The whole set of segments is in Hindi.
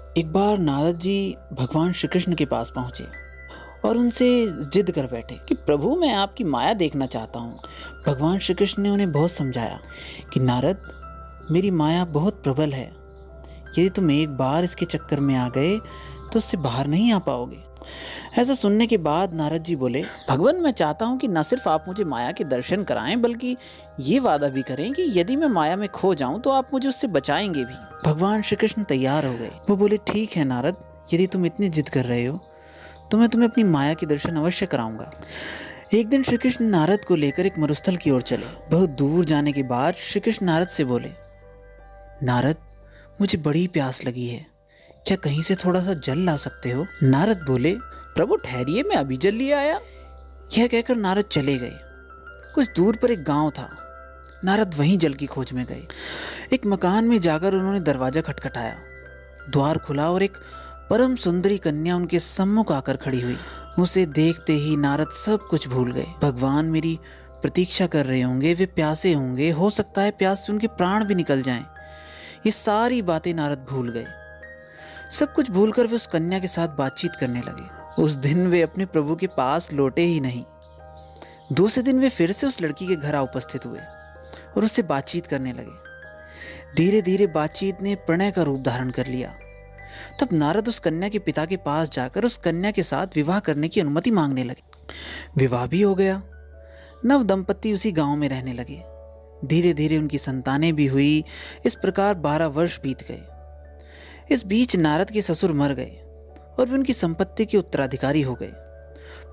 एक बार नारद जी भगवान श्री कृष्ण के पास पहुंचे और उनसे जिद कर बैठे कि प्रभु मैं आपकी माया देखना चाहता हूँ। भगवान श्री कृष्ण ने उन्हें बहुत समझाया कि नारद, मेरी माया बहुत प्रबल है। यदि तुम एक बार इसके चक्कर में आ गए तो उससे बाहर नहीं आ पाओगे। ऐसा सुनने के बाद नारद जी बोले, भगवान मैं चाहता हूँ कि न सिर्फ आप मुझे माया के दर्शन कराएं बल्कि ये वादा भी करें कि यदि मैं माया में खो जाऊं तो आप मुझे उससे बचाएंगे भी। भगवान श्री कृष्ण तैयार हो गए। वो बोले, ठीक है नारद, यदि तुम इतनी जिद कर रहे हो तो मैं तुम्हें अपनी माया के दर्शन अवश्य कराऊंगा। एक दिन श्री कृष्ण नारद को लेकर एक मरुस्थल की ओर चले। बहुत दूर जाने के बाद श्री कृष्ण नारद से बोले, नारद मुझे बड़ी प्यास लगी है, क्या कहीं से थोड़ा सा जल ला सकते हो? नारद बोले, प्रभु ठहरिए, मैं अभी जल लिए आया। यह कहकर नारद चले गए। कुछ दूर पर एक गांव था। नारद वहीं जल की खोज में गए। एक मकान में जाकर उन्होंने दरवाजा खटखटाया। द्वार खुला और एक परम सुंदरी कन्या उनके सम्मुख आकर खड़ी हुई। उसे देखते ही नारद सब कुछ भूल गए। भगवान मेरी प्रतीक्षा कर रहे होंगे, वे प्यासे होंगे, हो सकता है प्यास से उनके प्राण भी निकल जाएं। ये सारी बातें नारद भूल गए। सब कुछ भूलकर वे उस कन्या के साथ बातचीत करने लगे। उस दिन वे अपने प्रभु के पास लौटे ही नहीं। दूसरे दिन वे फिर से उस लड़की के घर आ उपस्थित हुए और उससे बातचीत करने लगे। धीरे धीरे बातचीत ने प्रणय का रूप धारण कर लिया। तब नारद उस कन्या के पिता के पास जाकर उस कन्या के साथ विवाह करने की अनुमति मांगने लगे। विवाह भी हो गया। नव दंपत्ति उसी गांव में रहने लगे। धीरे धीरे उनकी संतानें भी हुई। इस प्रकार 12 वर्ष बीत गए। इस बीच नारद के ससुर मर गए और वे उनकी संपत्ति के उत्तराधिकारी हो गए।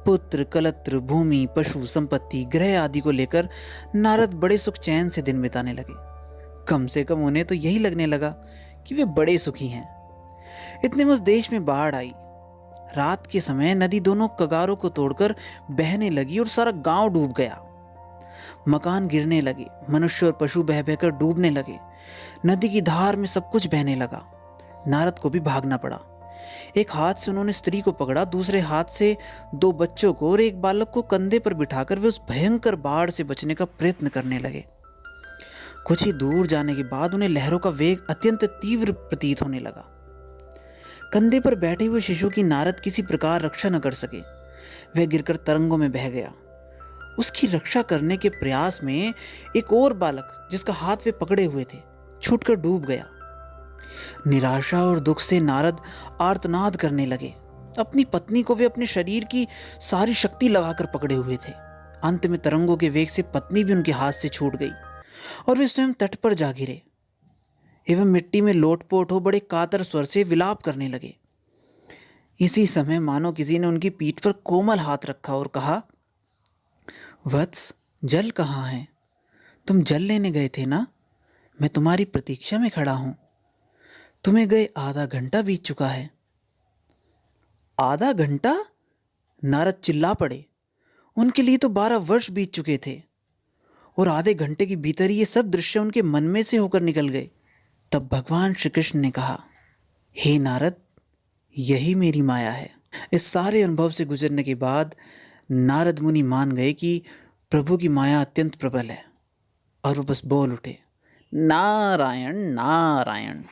पुत्र, कलत्र, भूमि, पशु, संपत्ति, ग्रह आदि को लेकर नारद बड़े सुख चैन से दिन बिताने लगे। कम से कम उन्हें तो यही लगने लगा कि वे बड़े सुखी हैं। इतने में उस देश में बाढ़ आई। रात के समय नदी दोनों कगारों को तोड़कर बहने लगी और सारा गांव डूब गया। मकान गिरने लगे, मनुष्य और पशु बह बहकर डूबने लगे। नदी की धार में सब कुछ बहने लगा। नारद को भी भागना पड़ा। एक हाथ से उन्होंने स्त्री को पकड़ा, दूसरे हाथ से 2 बच्चों को और एक बालक को कंधे पर बिठाकर वे उस भयंकर बाढ़ से बचने का प्रयत्न करने लगे। कुछ ही दूर जाने के बाद उन्हें लहरों का वेग अत्यंत तीव्र प्रतीत होने लगा। कंधे पर बैठे हुए शिशु की नारद किसी प्रकार रक्षा न कर सके। वह गिरकर तरंगों में बह गया। उसकी रक्षा करने के प्रयास में एक और बालक, जिसका हाथ वे पकड़े हुए थे, छूटकर डूब गया। निराशा और दुख से नारद आर्तनाद करने लगे। अपनी पत्नी को वे अपने शरीर की सारी शक्ति लगाकर पकड़े हुए थे। अंत में तरंगों के वेग से पत्नी भी उनके हाथ से छूट गई और वे स्वयं तट पर जा गिरे एवं मिट्टी में लोटपोट हो बड़े कातर स्वर से विलाप करने लगे। इसी समय मानो किसी ने उनकी पीठ पर कोमल हाथ रखा और कहा, वत्स, जल कहाँ है? तुम जल लेने गए थे ना? मैं तुम्हारी प्रतीक्षा में खड़ा हूं। तुम्हें गए आधा घंटा बीत चुका है। आधा घंटा? नारद चिल्ला पड़े। उनके लिए तो 12 वर्ष बीत चुके थे और आधे घंटे के भीतर ये सब दृश्य उनके मन में से होकर निकल गए। तब भगवान श्री कृष्ण ने कहा, हे नारद, यही मेरी माया है। इस सारे अनुभव से गुजरने के बाद नारद मुनि मान गए कि प्रभु की माया अत्यंत प्रबल है और वो बस बोल उठे, नारायण नारायण।